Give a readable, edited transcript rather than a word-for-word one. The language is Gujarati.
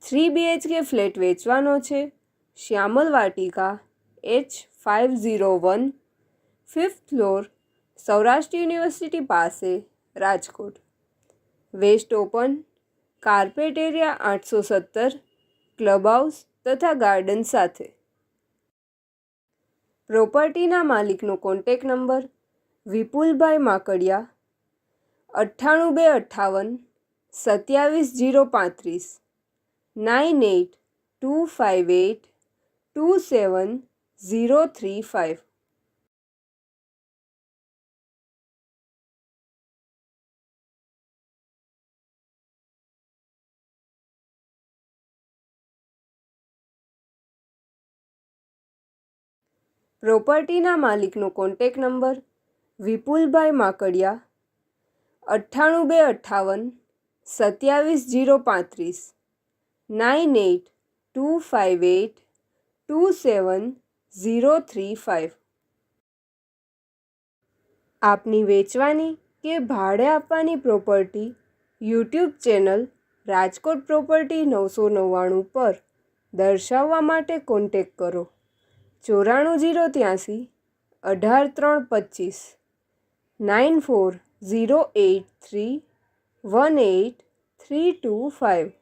3 BHK ફ્લેટ વેચવાનો છે. Shyamal Vatika H501, 5th floor, Saurashtra university પાસે, Rajkot. West open, carpet area 817, club house તથા ગાર્ડન સાથે. પ્રોપર્ટીના માલિકનો કોન્ટેક નંબર વિપુલભાઈ માકડિયા 98 258 27 035 27035. પ્રોપર્ટીના માલિકનો કોન્ટેક નંબર વિપુલભાઈ માકડિયા 98 258 27 035 27035. આપની વેચવાની કે ભાડે આપવાની property YouTube channel Rajkot property 999 પર દર્શાવવા માટે કોન્ટેક કરો 94 083 25 94 083 18325.